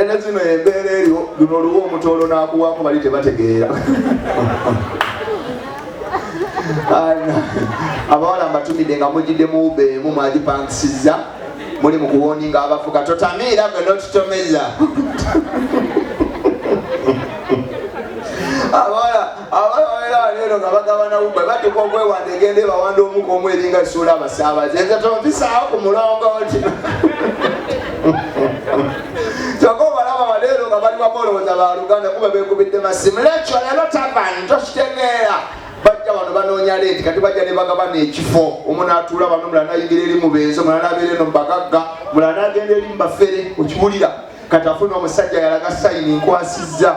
ene zino embeera eryo luno oluwa omutolo n'akuwaako bali tebategeera. Abawala mbatumidde nga mujjidde mu ubeemu mwagipankisizza muli mu kuwoninga abafuka totamiira gwe n'otutomeza. Abawala leero nga bagabana ube batuka okwewanda egende bawanda omuka omu eringa ssuula abasaabaze nze tompisaawo ku mulongooti. Kyokka obalaba leero nga bali bamolowooza baluganda kuba beekubidde masimu lekyo leero tavani tokitegeera. Bajja bano banoonya leeti kati bajja ne bagabana ekifo omu n'atuula bano mulala n'ayingira eri mu benzo mulala n'abeera eno mu bagagga mulala n'agenda eri mu bafere okiwulira kati afuna omusajja yalaga sayini nkwasizza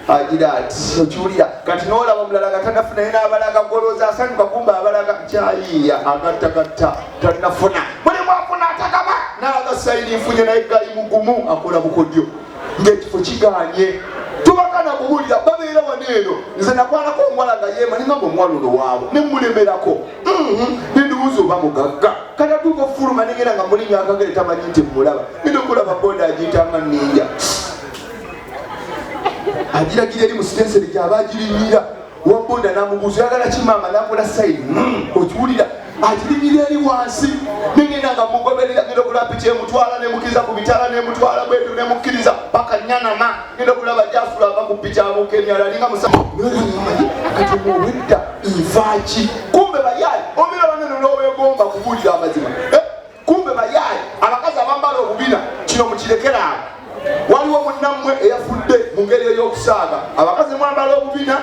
agira ati okiwulira kati n'olaba mulala nga tanafuna ye n'abalaga golooza asanyuka kumba abalaga kyayiiya agattagatta tanafuna mulimu afuna atagaba n'alaga sayini nfunye naye gali mugumu akola bukodyo ng'ekifo kiganye. Tubakana kubuulira babeera wano eno nze nakwalako omuwala nga yeemanyi nga omuwala ono waabwe ne mmulemerako nendibuuza oba mugagga kati atuuka ofuluma negenda nga mulinya akagere tamanyi nti mmulaba nendokulaba boda agiyitanga ninja agiragira eri mu sitenseri gyaba agirinyira wa boda namubuuza oyagala kimaama nakola sayidi okiwulira agirinyira eri wansi negenda nga mugoberera genda okulaba piki emutwala nemukiriza ku bitala nemutwala bwetu nemukkiriza paka nyanama genda okulaba jafula ava ku piki abuuka emyala alinga kati muwedda nfaaki kumbe bayayi omira banene n'obegomba kubuulira amazima kumbe bayayi abakazi abambala obubina kino mukirekeraawo waliwo munnammwe eyafudde mu ngeri ey'okusaaga abakazi mwambala obubina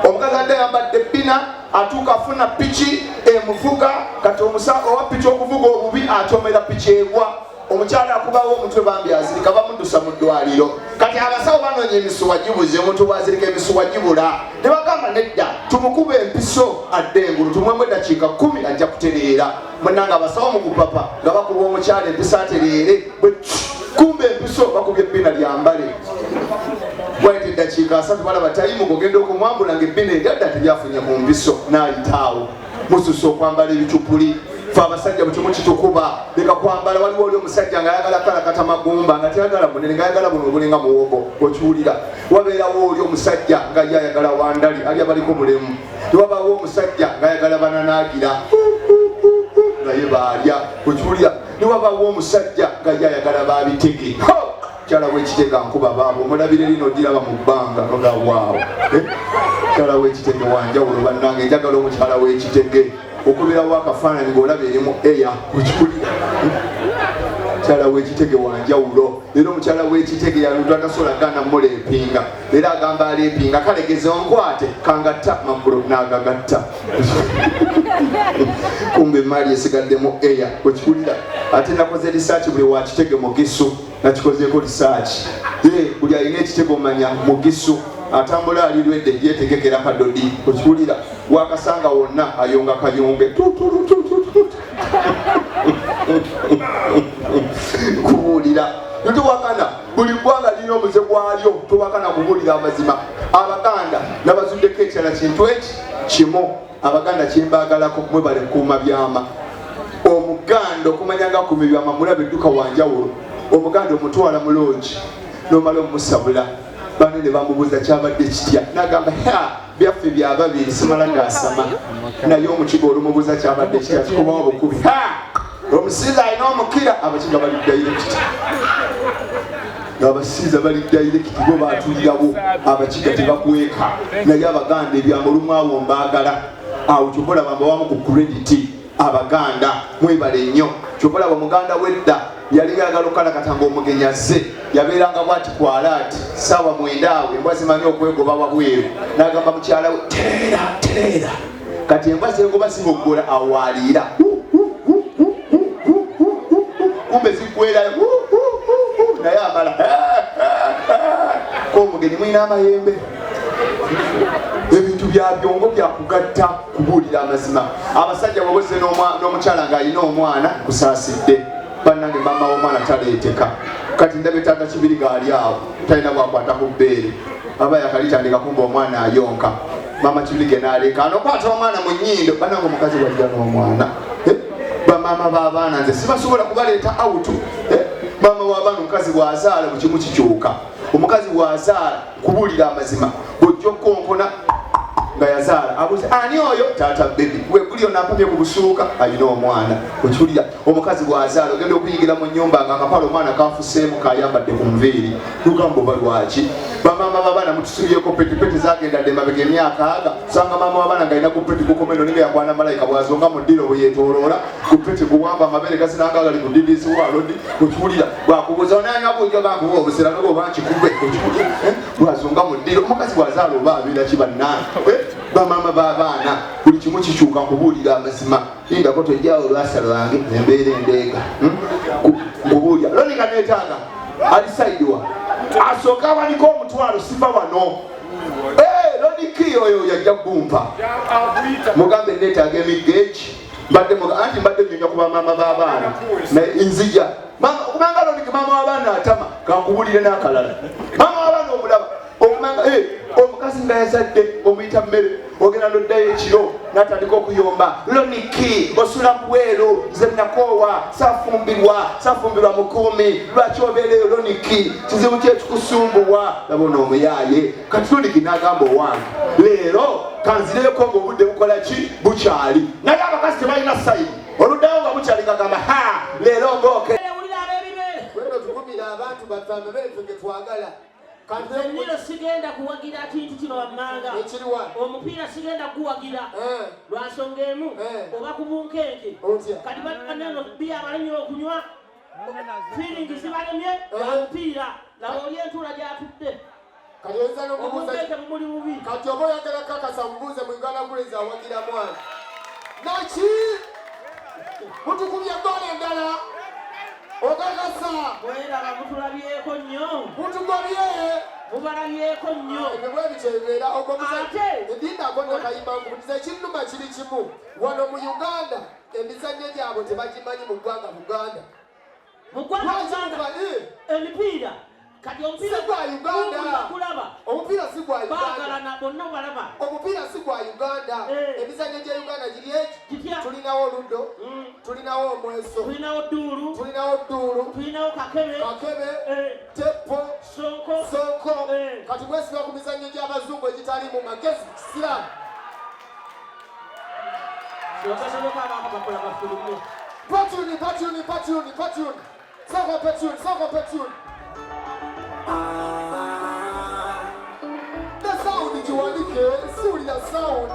omukazi adde yambadde bbina atuuka afuna piki emuvuga kati omusaaga owa piki okuvuga obubi atomera piki egwa omukyala akubawo omutwe bambi azirika bamuddusa mu ddwaliro kati abasawo banoonya emisuwa gibuze omuntu bwazirika emisuwa gibula ne bagamba nedda tumukuba empiso adde engulu tumwemu eddakiika 10 ajja kutereera mwenanga abasawo mu kupapa nga bakuba omukyala empisa atereere kumbe empiso bakubye ebbina lyambale bwaite eddakiika 3 balaba tayimuka ogenda okumwambula nga ebbina eryadda teryafunye mu mpiso n'ayitaawo mususa okwambala ebicupuli fe abasajja bwe kimukitukuba leka kwambala waliwo oli omusajja ng'ayagala kalakata magumba nga teyagala munene ng'ayagala buno obulinga muwogo okiwulira wabeerawo oli omusajja nga ye ayagala wandali ali abaliko mulemu tewabaawo omusajja ng'ayagala bananaagira naye baalya okiwulira newabaawo omusajja nga ye ayagala babitege kyala w'ekitega nkuba baabo omulabire lino diraba mu bbanga nogawaawo kyala w'ekitege wanjawulo bannange njagala omukyala w'ekitege okubirawo akafaananyi ng'olaba erimu eya okikulira mukyala w'ekitege wanjawulo era omukyala w'ekitege yalutu atasobola gana muleepinga era agamba aleepinga kalegeze onkwate kangatta maggulo n'agagatta kumbe emaali esigaddemu eya okikulira ate nakoze risaaki buli wakitege mugisu nakikozeeko risaaki buli alina ekitege omanya mugisu atambula alirwedde yetegekera kadodi okiwulira wakasanga wonna ayonga kayonge kubuulira ntiwakana buli ggwanga lina omuze gwalyo towakana kubuulira amazima abaganda nabazuddeko ekirala kintu eki kimu abaganda kimbaagalako mwebale kuuma byama omuganda okumanya nga kuuma byama mulaba edduka wanjawulo omuganda omutwala muloogi nomala omusabula banene bamubuuza kyabadde kitya nagamba byaffe byababiri simala gasama naye omukiga olumubuuza kyabadde kitya kikubawo bukubi omusiiza alina omukira abakiga bali dairekiti abasiiza bali dairekiti bo batulirawo abakiga tebakweka naye abaganda ebyamulumu awo mbaagala awo kyobalaba mbawamu ku krediti abaganda mwebale nnyo kyobalaba omuganda wedda yali yagala okalakata ng'omugenyi azze yabeeranga bwati kwalaati saawa 9 awo embwa zimanyi okwegoba wabweru n'agamba mukyala we tereera kati embwa zegoba zimuggola awaliira kumbe ziggwerayo naye amala k'omugenyi mwina amayembe ebintu bya byongo byakugatta kubuulira amazima abasajja bwebozze n'omukyala ng'alina omwana kusaasidde bannange mama w'omwana taleeteka kati ndaba etaaga kibiri gaali awo talina bwakwata ku bbeere aba yakalitandika kumba omwana ayonka mama kibirige n'aleeka anokwata omwana mu nnyindo bannange omukazi walya n'omwana bamama b'abaana nze sibasobola kubaleeta awutu mama w'abaana omukazi bw'azaala buli kimu kikyuka. Omukazi bw'azaala kubuulira amazima bw'ojja okkonkona nga yazaala abuuza ani oyo taata bebi we guli onaapamye ku busuuka alina omwana okiwulira. Omukazi bw'azaala ogenda okuyigira mu nnyumba nga akapala omwana kafuseemu kayambadde ku nviiri lugamba oba lwaki. Bamaama b'abaana mutusubyeko petipeti zagendadde emabega emyaka aga usanga maama w'abaana ng'alina ku peti gukomeno ninga yakwana malayika bw'azonga mu ddiro bwe yeetooloola ku peti guwamba amabere gasinanga gali ku DDC walodi okiwulira. Bwakubuuza onaanywa bujjo gankuwa obusera noba oba nkikube okiwulira bw'azonga mu ddiro. Omukazi bw'azaala oba abeera kibannaange. Bamaama b'abaana buli kimu kikyuka kubuulira amazima. Lindako tojjaawo olwasa lwange embeera endeega nkubuulira loninga neetaaga alisaidiwa asooka awaliko omutwalo siva wano. Loniki oyo yajja gumpa mugambe neetaaga emigeeki anti mbadde nyonya ku bamaama b'abaana nzija okubanga loniki maama w'abaana atama kankubulire n'akalala. Maama w'abaana omulaba okumanga omukazi nga yazadde omuyita mmere ogenda noddayo ekiro n'atandika okuyomba loniki osula bweru nze nakoowa saafumbirwa mukuumi lwaki obeereyo loniki kizibu kyekikusumbuwa labona omuyaaye kati loniki n'agamba owange leero kanzireko ng'obudde bukola ki bukyali naye abakazi tebalina sayidi oluddayo nga bukyali gagamba leero ng'oke tukumira abantu baffe amabere ge twagala. Kanzemiro sigenda kuwagira kintu kino wammanga. Omupiira sigenda kuwagira. Lwansonga emu oba kubunkenke. Kati baneno bya abalemye okunywa. Feeling zibalemye omupiira laba oli entula gyatudde. Kati oyinza n'omubuuza muli bubi. Kati oba oyagala kakasa mubuuze mu Uganda Cranes awagira mwana. Naki mutukubye ggoolo endala. Ogagasa bweraba mutulabyeko nnyo mutugobye mubalabyeko nnyo nebwebiteebeera ate edindako nekayimbangu mutiza ekinnuma kiri kimu wano mu Uganda emizannyo gyabwe tebagimanyi mu ggwanga Buganda emipiira kati omupiira gwa Uganda kulaba omupiira si gwa Uganda bagalana bonna balaba omupiira si gwa Uganda emizannyo gya Uganda giri eki tulinawo oluddo tulinawo omweso tulinawo dduulu tulinawo kakebe teppo sonko kati mwesiba ku mizannyo gy'abazungu egitali mu magezi kisiraamu patuni soko petuni the sound kiwalike siuli ya sound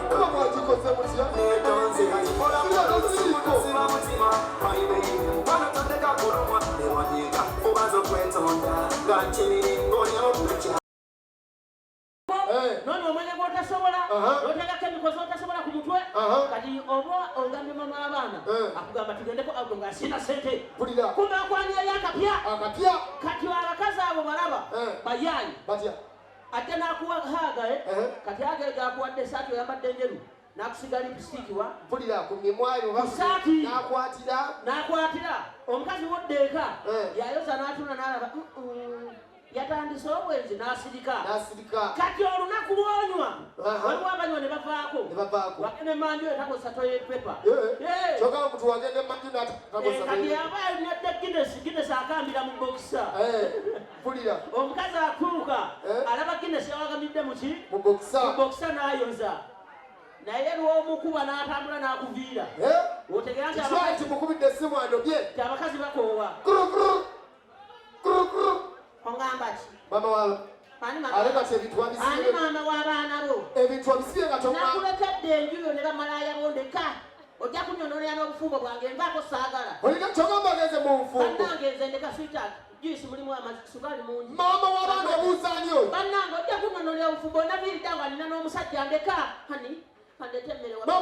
kama jikoze mutia nono omwenge gwotasobola otega kemikozi otasobola ku mutwe kati oba ongamye mama abaana akugamba tugendeko ago nga sina sente kumbe akwaniyeyo akapya kati abakazi abo balaba bayaayi ate nakuwa hagae kati hagae gakuwadde esaati oyambadde enjeru nakusiga lipstick wa mpulira ku mimwayo nakwatira omukazi woddeeka yayoza n'atuna n'alaba yatandise obwenzi n'asirika kati olunaku lwonywa waliwo abanywa ne bavaako wagenda emanju etakozesa toilet paper kati yaba alinaddde Guinness akambira mu bokisa omukazi atuuka alaba Guinness yawagamidde mu bokisa n'ayoza naye lw'omukuba n'atambula n'akuviira otegera nti abakazi bakoowa ongamba ki ani maama w'abaana bo nakulekedde enjuyo ne bamalaaya bondeka ojja kunyonolera n'obufumbo bwange nvaako saagala bannange nze ndeka sweetheart juice mulimu sukaali mungi bannange ojja kunyonolera obufumbo naviiridda nga nina n'omusajja ndeka hani kandete emmere